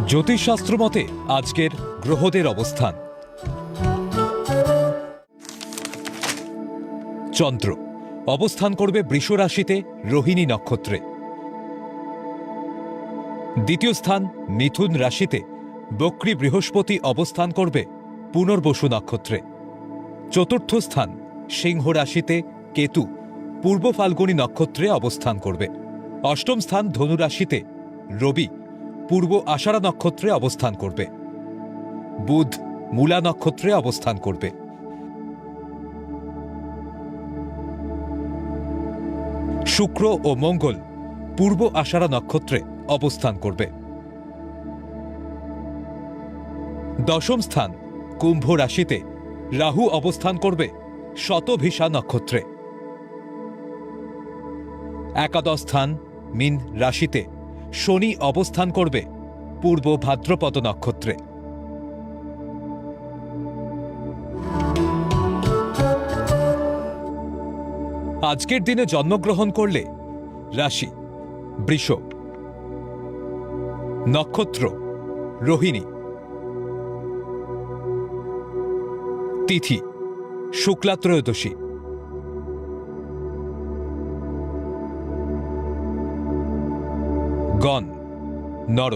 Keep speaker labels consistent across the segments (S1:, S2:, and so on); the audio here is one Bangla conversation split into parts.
S1: জ্যোতিষশাস্ত্র মতে আজকের গ্রহদের অবস্থান। চন্দ্র অবস্থান করবে বৃষ রাশিতে রোহিণী নক্ষত্রে। দ্বিতীয় স্থান মিথুন রাশিতে বক্রী বৃহস্পতি অবস্থান করবে পুনর্বসু নক্ষত্রে। চতুর্থ স্থান সিংহ রাশিতে কেতু পূর্ব ফাল্গুনী নক্ষত্রে অবস্থান করবে। অষ্টম স্থান ধনু রাশিতে রবি পূর্ব আষাঢ়া নক্ষত্রে অবস্থান করবে। বুধ মূলা নক্ষত্রে অবস্থান করবে। শুক্র ও মঙ্গল পূর্ব আষাঢ়া নক্ষত্রে অবস্থান করবে। দশম স্থান কুম্ভ রাশিতে রাহু অবস্থান করবে শতভিষা নক্ষত্রে। একাদশ স্থান মীন রাশিতে শনি অবস্থান করবে পূর্ব ভাদ্রপদ নক্ষত্রে। আজকের দিনে জন্মগ্রহণ করলে রাশি বৃষ, নক্ষত্র রোহিণী, তিথি শুক্লা ত্রয়োদশী, গণ নর।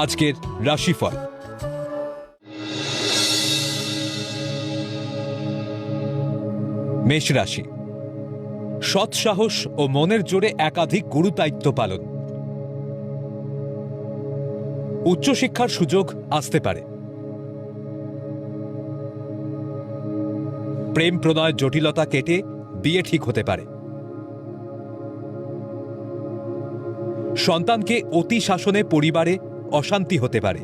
S1: আজকের রাশিফল। মেষ রাশি, সৎ সাহস ও মনের জোরে একাধিক গুরু দায়িত্ব পালন। উচ্চশিক্ষার সুযোগ আসতে পারে। প্রেম প্রণয় জটিলতা কেটে বিয়ে ঠিক হতে পারে। সন্তানকে অতি শাসনে পরিবারে অশান্তি হতে পারে।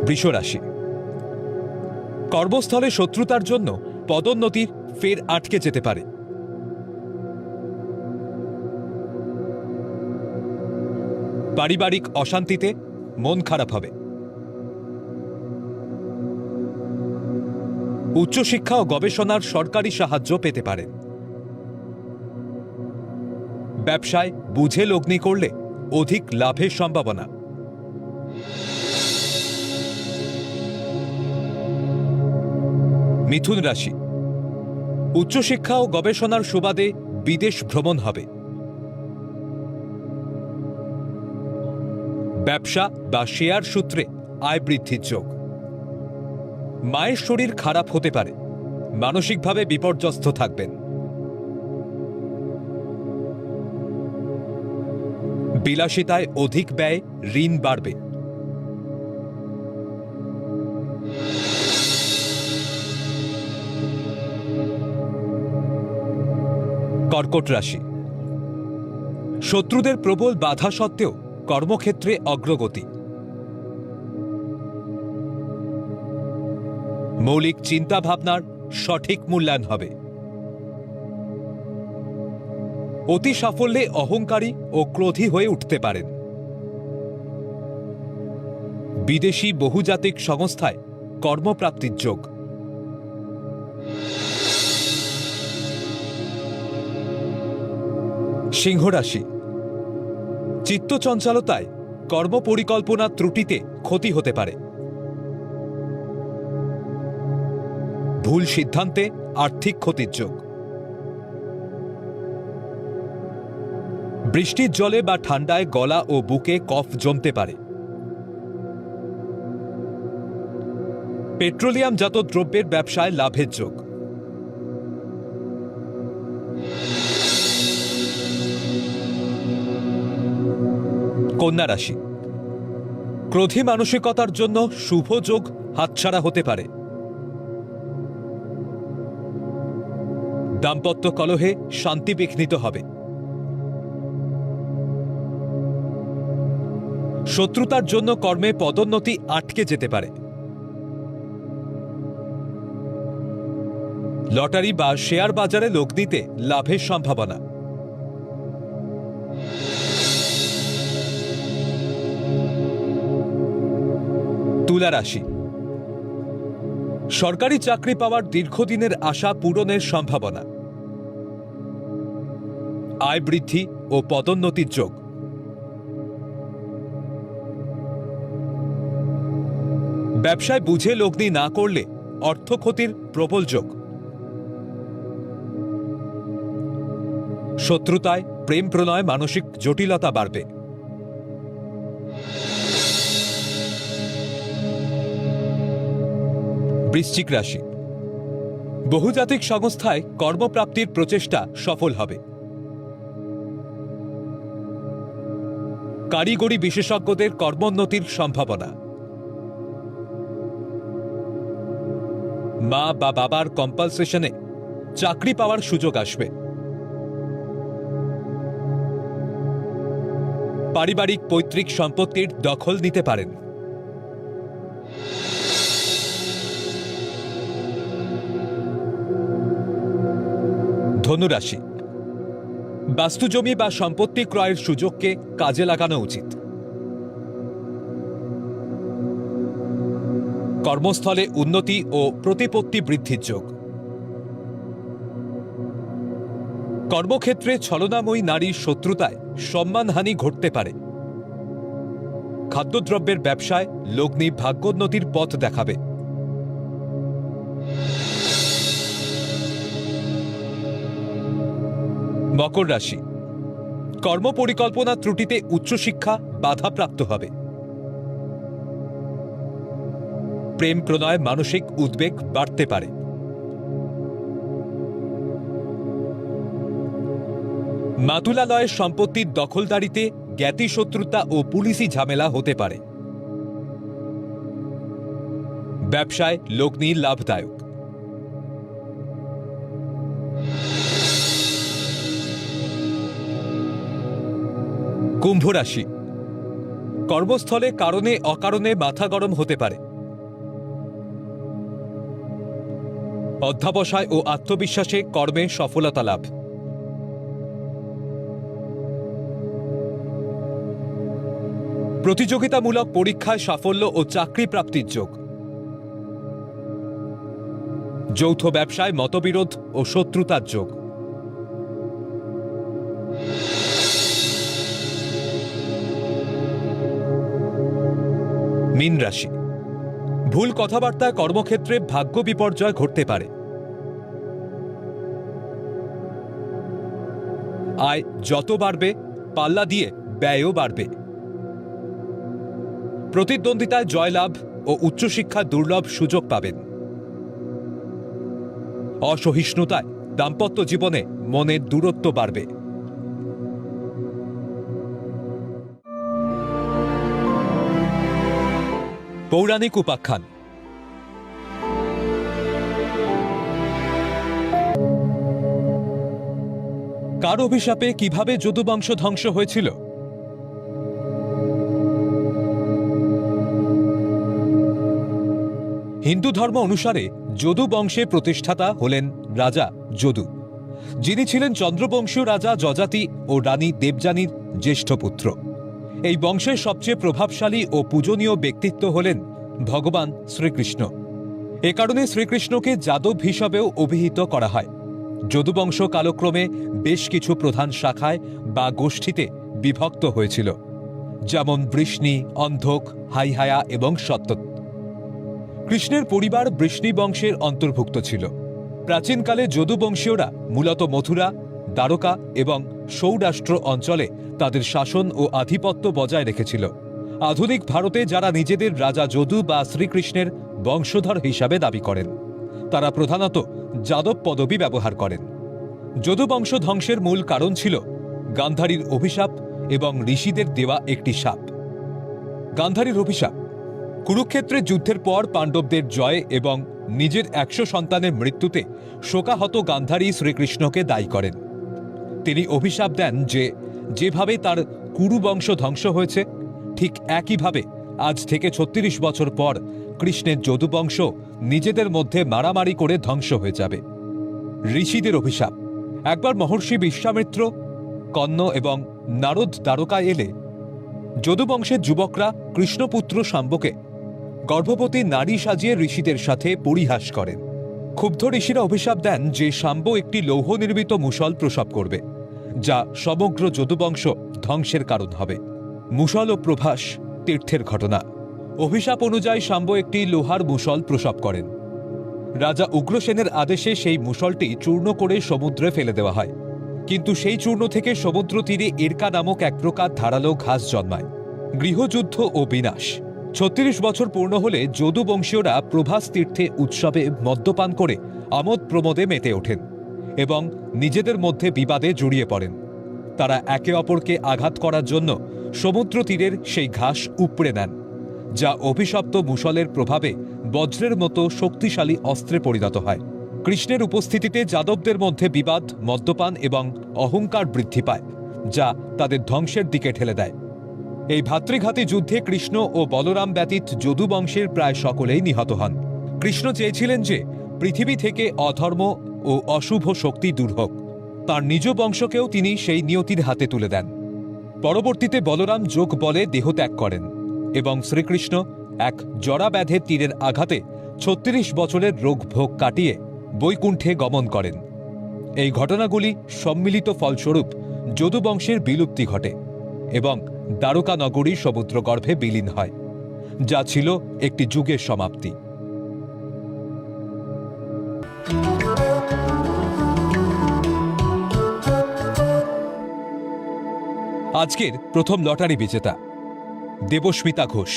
S1: বৃষ রাশি, কর্মস্থলে শত্রুতার জন্য পদোন্নতির ফের আটকে যেতে পারে। পারিবারিক অশান্তিতে মন খারাপ হবে। উচ্চশিক্ষা ও গবেষণার সরকারি সাহায্য পেতে পারেন। ব্যবসায় বুঝে লগ্নি করলে অধিক লাভের সম্ভাবনা। মিথুন রাশি, উচ্চশিক্ষা ও গবেষণার সুবাদে বিদেশ ভ্রমণ হবে। ব্যবসা বা শেয়ার সূত্রে আয় বৃদ্ধির যোগ। মায়ের শরীর খারাপ হতে পারে, মানসিকভাবে বিপর্যস্ত থাকবেন। বিলাসিতায় অধিক ব্যয়, ঋণ বাড়বে। কর্কট রাশি, শত্রুদের প্রবল বাধা সত্ত্বেও কর্মক্ষেত্রে অগ্রগতি। মৌলিক চিন্তা ভাবনার সঠিক মূল্যায়ন হবে। অতি সাফল্যে অহংকারী ও ক্রোধী হয়ে উঠতে পারেন। বিদেশি বহুজাতিক সংস্থায় কর্মপ্রাপ্তির যোগ। সিংহ রাশি, চিত্তচঞ্চলতায় কর্মপরিকল্পনা ত্রুটিতে ক্ষতি হতে পারে। ভুল সিদ্ধান্তে আর্থিক ক্ষতির যোগ। বৃষ্টির জলে বা ঠান্ডায় গলা ও বুকে কফ জমতে পারে। পেট্রোলিয়ামজাত দ্রব্যের ব্যবসায় লাভের যোগ। কন্যা রাশি, ক্রোধী মানসিকতার জন্য শুভ যোগ হাতছাড়া হতে পারে। দাম্পত্য কলহে শান্তি বিঘ্নিত হবে। শত্রুতার জন্য কর্মে পদোন্নতি আটকে যেতে পারে। লটারি বা শেয়ার বাজারে লগ্নিতে লাভের সম্ভাবনা। তুলা রাশি, সরকারি চাকরি পাওয়ার দীর্ঘদিনের আশা পূরণের সম্ভাবনা। আয় বৃদ্ধি ও পদোন্নতির যোগ। ব্যবসায় বুঝে লগ্নি না করলে অর্থ ক্ষতির প্রবল যোগ। শত্রুতায় প্রেম প্রণয় মানসিক জটিলতা বাড়বে। বৃশ্চিক রাশি, বহুজাতিক সংস্থায় কর্মপ্রাপ্তির প্রচেষ্টা সফল হবে। কারিগরি বিশেষজ্ঞদের কর্মোন্নতির সম্ভাবনা। মা বা বাবার কম্পালসেশনে চাকরি পাওয়ার সুযোগ আসবে। পারিবারিক পৈতৃক সম্পত্তির দখল নিতে পারেন। ধনুরাশি, বাস্তুজমি বা সম্পত্তি ক্রয়ের সুযোগকে কাজে লাগানো উচিত। কর্মস্থলে উন্নতি ও প্রতিপত্তি বৃদ্ধির যোগ। কর্মক্ষেত্রে ছলনাময়ী নারীর শত্রুতায় সম্মানহানি ঘটতে পারে। খাদ্যদ্রব্যের ব্যবসায় লগ্নি ভাগ্যোন্নতির পথ দেখাবে। মকর রাশি, কর্মপরিকল্পনা ত্রুটিতে উচ্চশিক্ষা বাধাপ্রাপ্ত হবে। প্রেম প্রণয় মানসিক উদ্বেগ বাড়তে পারে। মাতুলালয়ের সম্পত্তির দখলদারিতে জ্ঞাতি শত্রুতা ও পুলিশি ঝামেলা হতে পারে। ব্যবসায় লগ্নি লাভদায়ক। কুম্ভ রাশি, কর্মস্থলে কারণে অকারণে মাথা গরম হতে পারে। অধ্যাবসায় ও আত্মবিশ্বাসে কর্মে সফলতা লাভ। প্রতিযোগিতামূলক পরীক্ষায় সাফল্য ও চাকরি প্রাপ্তির যোগ। যৌথ ব্যবসায় মতবিরোধ ও শত্রুতার যোগ। মীন রাশি, ভুল কথাবার্তায় কর্মক্ষেত্রে ভাগ্য বিপর্যয় ঘটতে পারে। আয় যত বাড়বে পাল্লা দিয়ে ব্যয়ও বাড়বে। প্রতিদ্বন্দ্বিতায় জয়লাভ ও উচ্চশিক্ষার দুর্লভ সুযোগ পাবেন। অসহিষ্ণুতায় দাম্পত্য জীবনে মনের দূরত্ব বাড়বে। পৌরাণিক উপাখ্যান। কার অভিশাপে কিভাবে যদুবংশ ধ্বংস হয়েছিল? হিন্দু ধর্ম অনুসারে যদু বংশের প্রতিষ্ঠাতা হলেন রাজা যদু, যিনি ছিলেন চন্দ্রবংশীয় রাজা যযাতি ও রানী দেবযানীর জ্যেষ্ঠ পুত্র। এই বংশের সবচেয়ে প্রভাবশালী ও পূজনীয় ব্যক্তিত্ব হলেন ভগবান শ্রীকৃষ্ণ। এ কারণে শ্রীকৃষ্ণকে যাদব হিসাবেও অভিহিত করা হয়। যদুবংশ কালক্রমে বেশ কিছু প্রধান শাখায় বা গোষ্ঠীতে বিভক্ত হয়েছিল, যেমন বৃষ্ণি, অন্ধক, হাইহায়া এবং সত্যত। কৃষ্ণের পরিবার বৃষ্ণি বংশের অন্তর্ভুক্ত ছিল। প্রাচীনকালে যদুবংশীয়রা মূলত মথুরা, দ্বারকা এবং সৌরাষ্ট্র অঞ্চলে তাদের শাসন ও আধিপত্য বজায় রেখেছিল। আধুনিক ভারতে যারা নিজেদের রাজা যদু বা শ্রীকৃষ্ণের বংশধর হিসাবে দাবি করেন, তারা প্রধানত যাদব পদবি ব্যবহার করেন। যদুবংশ ধ্বংসের মূল কারণ ছিল গান্ধারীর অভিশাপ এবং ঋষিদের দেওয়া একটি শাপ। গান্ধারীর অভিশাপ। কুরুক্ষেত্রের যুদ্ধের পর পাণ্ডবদের জয় এবং নিজের 100 সন্তানের মৃত্যুতে শোকাহত গান্ধারী শ্রীকৃষ্ণকে দায়ী করেন। তিনি অভিশাপ দেন যে যেভাবে তার কুরু বংশ ধ্বংস হয়েছে, ঠিক একইভাবে আজ থেকে 36 বছর পর কৃষ্ণের যদুবংশ নিজেদের মধ্যে মারামারি করে ধ্বংস হয়ে যাবে। ঋষিদের অভিশাপ। একবার মহর্ষি বিশ্বামিত্র, কন্ন এবং নারদ দ্বারকায় এলে যদুবংশের যুবকরা কৃষ্ণপুত্র শাম্বকে গর্ভবতী নারী সাজিয়ে ঋষিদের সাথে পরিহাস করেন। ক্ষুব্ধ ঋষিরা অভিশাপ দেন যে শাম্ব একটি লৌহ নির্মিত মুষল প্রসব করবে, যা সমগ্র যদুবংশ ধ্বংসের কারণ হবে। মুষল ও প্রভাস তীর্থের ঘটনা। অভিশাপ অনুযায়ী শাম্ব একটি লোহার মুষল প্রসব করেন। রাজা উগ্রসেনের আদেশে সেই মুষলটি চূর্ণ করে সমুদ্রে ফেলে দেওয়া হয়, কিন্তু সেই চূর্ণ থেকে সমুদ্র তীরে এরকা নামক এক প্রকার ধারালো ঘাস জন্মায়। গৃহযুদ্ধ ও বিনাশ। ৩৬ বছর পূর্ণ হলে যদুবংশীয়রা প্রভাস তীর্থে উৎসবে মদ্যপান করে আমোদ প্রমোদে মেতে ওঠেন এবং নিজেদের মধ্যে বিবাদে জড়িয়ে পড়েন। তারা একে অপরকে আঘাত করার জন্য সমুদ্র তীরের সেই ঘাস উপড়ে নেন, যা অভিশপ্ত মুষলের প্রভাবে বজ্রের মতো শক্তিশালী অস্ত্রে পরিণত হয়। কৃষ্ণের উপস্থিতিতে যাদবদের মধ্যে বিবাদ, মদ্যপান এবং অহংকার বৃদ্ধি পায়, যা তাদের ধ্বংসের দিকে ঠেলে দেয়। এই ভাতৃঘাতী যুদ্ধে কৃষ্ণ ও বলরাম ব্যতীত যদুবংশের প্রায় সকলেই নিহত হন। কৃষ্ণ চেয়েছিলেন যে পৃথিবী থেকে অধর্ম ও অশুভ শক্তি দূর হোক। তাঁর নিজ বংশকেও তিনি সেই নিয়তির হাতে তুলে দেন। পরবর্তীতে বলরাম যোগ বলে দেহত্যাগ করেন এবং শ্রীকৃষ্ণ এক জরাব্যাধের তীরের আঘাতে ৩৬ বছরের রোগ ভোগ কাটিয়ে বৈকুণ্ঠে গমন করেন। এই ঘটনাগুলি সম্মিলিত ফলস্বরূপ যদুবংশের বিলুপ্তি ঘটে এবং দ্বারকা নগরী সমুদ্রগর্ভে বিলীন হয়, যা ছিল একটি যুগের সমাপ্তি। আজকের প্রথম লটারি বিজেতা দেবস্মিতা ঘোষ।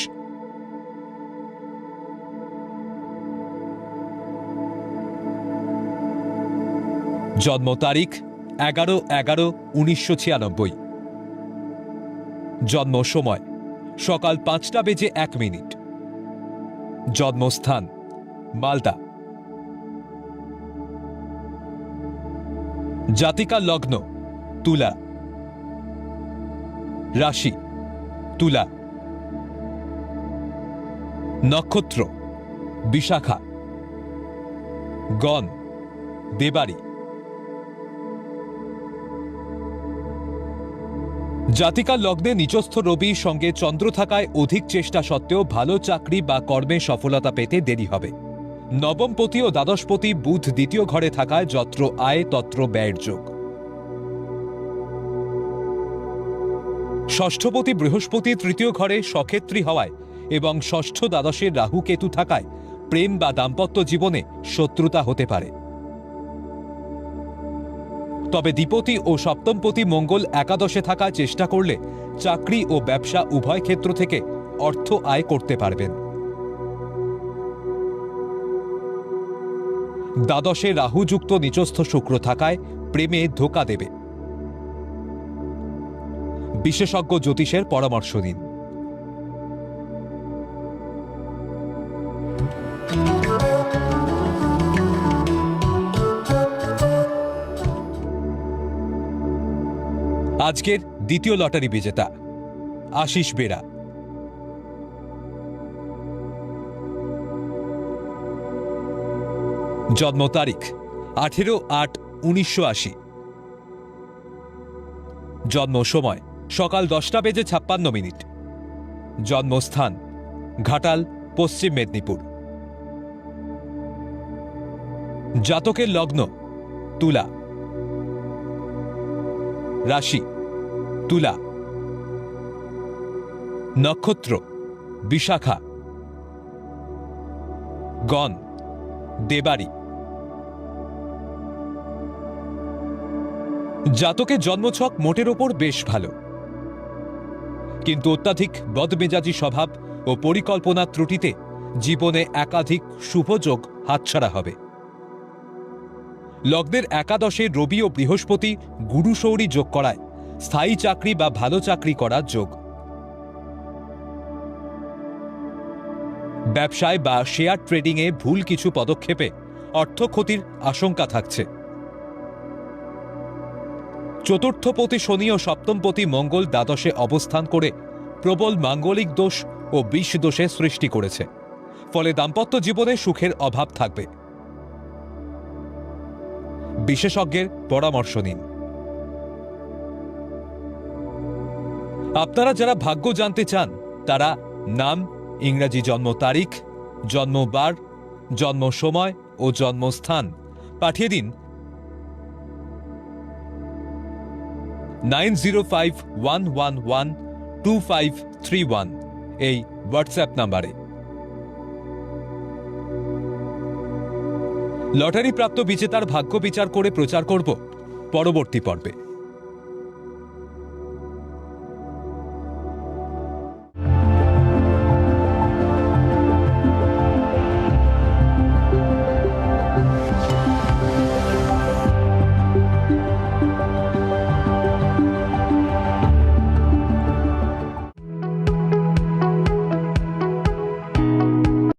S1: জন্ম তারিখ 11/11/1996। জন্ম সময় সকাল 5:01। জন্মস্থান মালদা। জাতিকা লগ্ন তুলা। রাশি তুলা। নক্ষত্র বিশাখা। গণ দেবাড়ি। জাতিকা লগ্নে নিচস্থ রবির সঙ্গে চন্দ্র থাকায় অধিক চেষ্টা সত্ত্বেও ভালো চাকরি বা কর্মে সফলতা পেতে দেরি হবে। নবমপতি ও দ্বাদশপতি বুধ দ্বিতীয় ঘরে থাকায় যত্র আয় তত্র ব্যয়ের যোগ। ষষ্ঠপতি বৃহস্পতি তৃতীয় ঘরে সক্ষেত্রী হওয়ায় এবং ষষ্ঠ দ্বাদশের রাহু কেতু থাকায় প্রেম বা দাম্পত্য জীবনে শত্রুতা হতে পারে। তবে দ্বিপতি ও সপ্তমপতি মঙ্গল একাদশে থাকায় চেষ্টা করলে চাকরি ও ব্যবসা উভয় ক্ষেত্র থেকে অর্থ আয় করতে পারবেন। দ্বাদশে রাহুযুক্ত নিচস্থ শুক্র থাকায় প্রেমে ধোঁকা দেবে। বিশেষজ্ঞ জ্যোতিষের পরামর্শ নিন। আজকের দ্বিতীয় লটারি বিজেতা আশিস বেরা। জন্ম তারিখ 18/8/1980। জন্ম সময় সকাল 10:56। জন্মস্থান ঘাটাল, পশ্চিম মেদিনীপুর। জাতকের লগ্ন তুলা। রাশি তুলা। নক্ষত্র বিশাখা। গণ দেবাড়ি। জাতকের জন্মছক মোটের ওপর বেশ ভালো, কিন্তু অত্যাধিক বদমেজাজি স্বভাব ও পরিকল্পনা ত্রুটিতে জীবনে একাধিক শুভযোগ হাতছাড়া হবে। লগ্নের একাদশে রবি ও বৃহস্পতি গুরু সৌরি যোগ করায় স্থায়ী চাকরি বা ভালো চাকরি করার যোগ। ব্যবসায় বা শেয়ার ট্রেডিংয়ে ভুল কিছু পদক্ষেপে অর্থ ক্ষতির আশঙ্কা থাকছে। চতুর্থপতি শনি ও সপ্তমপতি মঙ্গল দ্বাদশে অবস্থান করে প্রবল মাঙ্গলিক দোষ ও বিষ দোষের সৃষ্টি করেছে, ফলে দাম্পত্য জীবনে সুখের অভাব থাকবে। বিশেষজ্ঞের পরামর্শ নিন। আপনারা যারা ভাগ্য জানতে চান তারা নাম ইংরাজি জন্ম তারিখ, জন্মবার, জন্ম সময় ও জন্মস্থান পাঠিয়ে দিন 9051112531 এই হোয়াটসঅ্যাপ নাম্বারে। লটারি প্রাপ্ত বিজেতার ভাগ্য বিচার করে প্রচার করব পরবর্তী পর্বে।